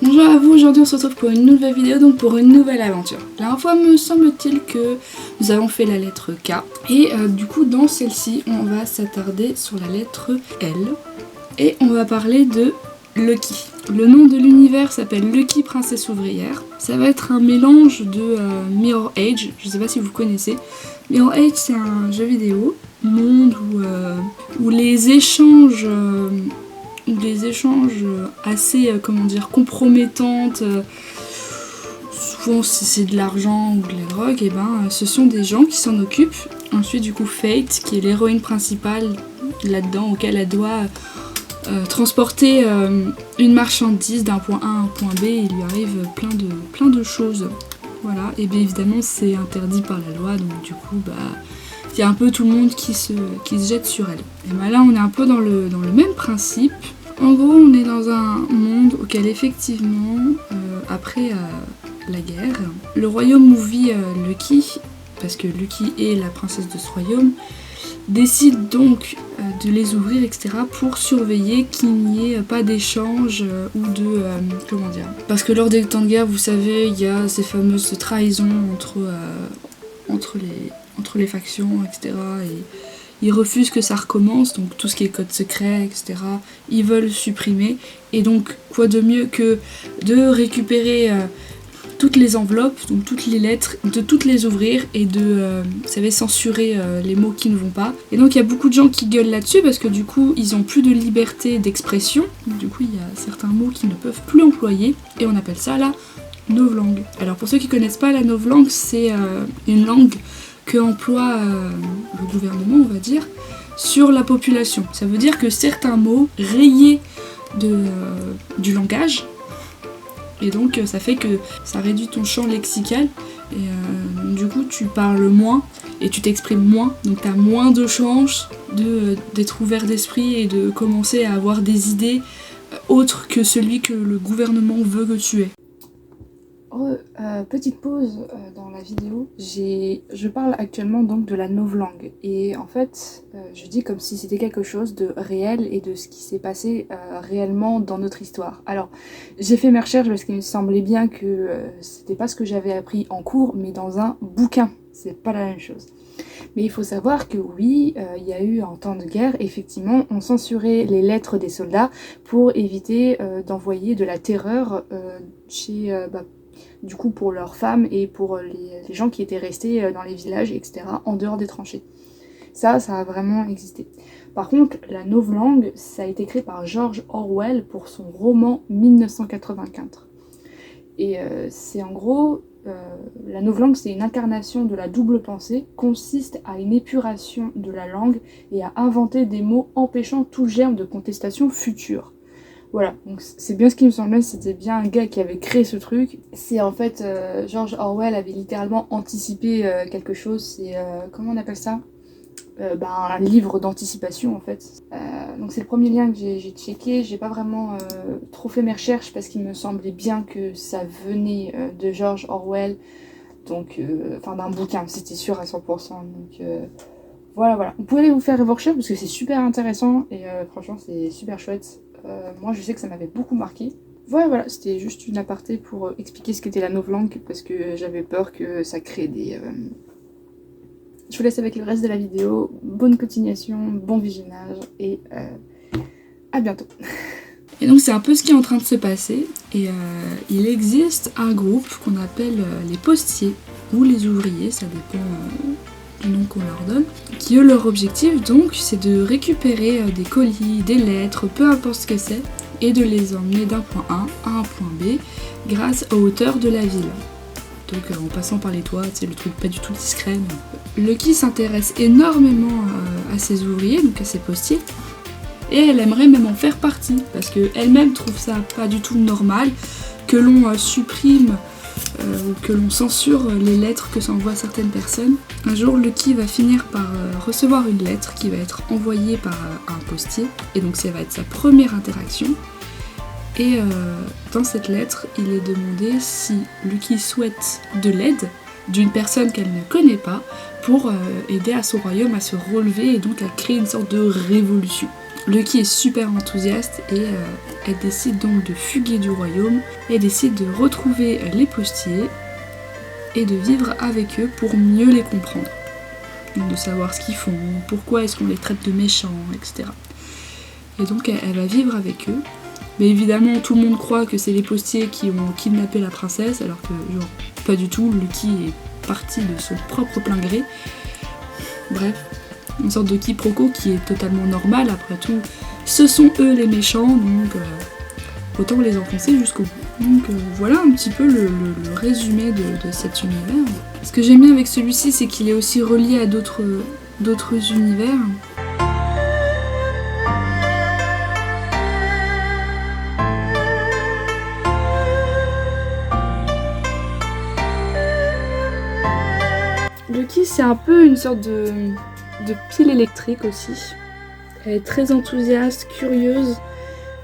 Bonjour à vous, aujourd'hui on se retrouve pour une nouvelle vidéo, donc pour une nouvelle aventure. La dernière fois me semble-t-il que nous avons fait la lettre K et du coup dans celle-ci on va s'attarder sur la lettre L et on va parler de Lucky. Le nom de l'univers s'appelle Lucky Princesse Ouvrière. Ça va être un mélange de Mirror Age, je sais pas si vous connaissez. Mirror Age c'est un jeu vidéo, monde où les échanges... assez, compromettantes, souvent si c'est de l'argent ou de la drogue, et ce sont des gens qui s'en occupent. Ensuite du coup Fate, qui est l'héroïne principale là-dedans, auquel elle doit transporter une marchandise d'un point A à un point B, et il lui arrive plein de choses. Voilà, et bien évidemment c'est interdit par la loi, donc du coup il y a un peu tout le monde qui se jette sur elle. Et là on est un peu dans le même principe. En gros on est dans un monde auquel effectivement, après la guerre, le royaume où vit Lucky, parce que Lucky est la princesse de ce royaume, décide donc de les ouvrir, etc. pour surveiller qu'il n'y ait pas d'échange ou de... Parce que lors des temps de guerre, vous savez, il y a ces fameuses trahisons entre les factions, etc. Et ils refusent que ça recommence, donc tout ce qui est code secret, etc. Ils veulent supprimer. Et donc, quoi de mieux que de récupérer toutes les enveloppes, donc toutes les lettres, de toutes les ouvrir et de, vous savez, censurer les mots qui ne vont pas. Et donc il y a beaucoup de gens qui gueulent là-dessus parce que du coup ils ont plus de liberté d'expression. Du coup il y a certains mots qu'ils ne peuvent plus employer et on appelle ça la novlangue. Alors pour ceux qui connaissent pas, la novlangue c'est une langue que emploie le gouvernement, on va dire, sur la population. Ça veut dire que certains mots rayés du langage, et donc ça fait que ça réduit ton champ lexical et du coup tu parles moins et tu t'exprimes moins, donc tu as moins de chances d'être ouvert d'esprit et de commencer à avoir des idées autres que celui que le gouvernement veut que tu aies. Petite pause dans la vidéo, je parle actuellement donc de la novlangue et en fait je dis comme si c'était quelque chose de réel et de ce qui s'est passé réellement dans notre histoire. Alors j'ai fait mes recherches parce qu'il me semblait bien que c'était pas ce que j'avais appris en cours mais dans un bouquin, c'est pas la même chose. Mais il faut savoir que oui, il y a eu en temps de guerre, effectivement, on censurait les lettres des soldats pour éviter d'envoyer de la terreur du coup pour leurs femmes et pour les gens qui étaient restés dans les villages, etc., en dehors des tranchées. Ça a vraiment existé. Par contre, la novlangue, ça a été créé par George Orwell pour son roman 1984. Et c'est en gros, la novlangue, c'est une incarnation de la double pensée, consiste à une épuration de la langue et à inventer des mots empêchant tout germe de contestation future. Voilà, donc c'est bien ce qui me semblait, c'était bien un gars qui avait créé ce truc. C'est en fait, George Orwell avait littéralement anticipé quelque chose, c'est, comment on appelle ça, un livre d'anticipation en fait. Donc c'est le premier lien que j'ai checké, j'ai pas vraiment trop fait mes recherches parce qu'il me semblait bien que ça venait de George Orwell, donc, d'un bouquin, c'était sûr à 100%, donc... Voilà, vous pouvez aller vous faire vos recherches parce que c'est super intéressant et franchement c'est super chouette. Moi je sais que ça m'avait beaucoup marqué. Voilà, c'était juste une aparté pour expliquer ce qu'était la novlangue parce que j'avais peur que ça crée des... Je vous laisse avec le reste de la vidéo. Bonne continuation, bon visionnage et à bientôt. Et donc c'est un peu ce qui est en train de se passer et il existe un groupe qu'on appelle les postiers ou les ouvriers, ça dépend du nom qu'on leur donne, qui eux leur objectif donc c'est de récupérer des colis, des lettres, peu importe ce que c'est, et de les emmener d'un point A à un point B grâce aux hauteurs de la ville. Donc en passant par les toits, c'est le truc pas du tout discret. Lucky s'intéresse énormément à ses ouvriers, donc à ses postiers, et elle aimerait même en faire partie, parce qu'elle-même trouve ça pas du tout normal que l'on supprime ou que l'on censure les lettres que s'envoient certaines personnes. Un jour, Lucky va finir par recevoir une lettre qui va être envoyée par un postier, et donc ça va être sa première interaction. Et dans cette lettre, il est demandé si Lucky souhaite de l'aide d'une personne qu'elle ne connaît pas pour aider à son royaume à se relever et donc à créer une sorte de révolution. Lucky est super enthousiaste et elle décide donc de fuguer du royaume. Elle décide de retrouver les postiers et de vivre avec eux pour mieux les comprendre. Donc de savoir ce qu'ils font, pourquoi est-ce qu'on les traite de méchants, etc. Et donc elle va vivre avec eux. Mais évidemment tout le monde croit que c'est les postiers qui ont kidnappé la princesse, alors que genre pas du tout, Lucky est parti de son propre plein gré. Bref, une sorte de quiproquo qui est totalement normal, après tout, ce sont eux les méchants, donc autant les enfoncer jusqu'au bout. Donc voilà un petit peu le résumé de cet univers. Ce que j'aime bien avec celui-ci, c'est qu'il est aussi relié à d'autres univers. Lucky, c'est un peu une sorte de pile électrique aussi. Elle est très enthousiaste, curieuse.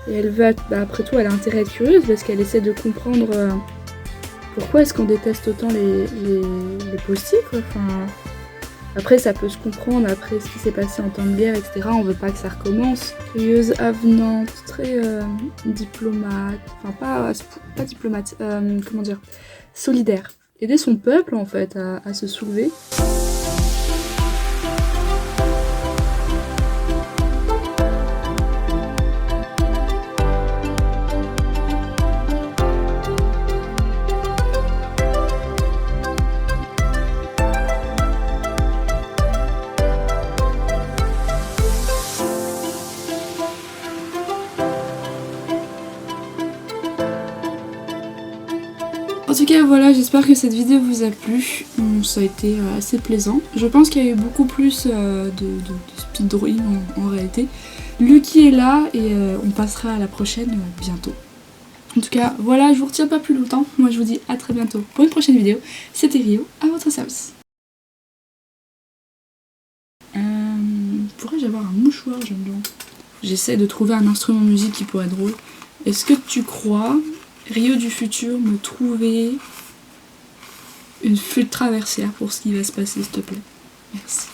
Et elle va, après tout, elle a intérêt à être curieuse parce qu'elle essaie de comprendre pourquoi est-ce qu'on déteste autant les postiers, quoi. Enfin, après, ça peut se comprendre après ce qui s'est passé en temps de guerre, etc. On veut pas que ça recommence. Curieuse, avenante, très diplomate. Enfin, pas diplomate, comment dire, solidaire. Aider son peuple, en fait, à se soulever. En tout cas voilà, j'espère que cette vidéo vous a plu, ça a été assez plaisant. Je pense qu'il y a eu beaucoup plus de speed drawing en réalité. Lucky est là et on passera à la prochaine bientôt. En tout cas voilà, je vous retiens pas plus longtemps, moi je vous dis à très bientôt pour une prochaine vidéo. C'était Rio, à votre service. Pourrais-je avoir un mouchoir, j'aime bien. J'essaie de trouver un instrument de musique qui pourrait être drôle. Est-ce que tu crois, Rio du futur, me trouver une flûte traversière pour ce qui va se passer, s'il te plaît? Merci.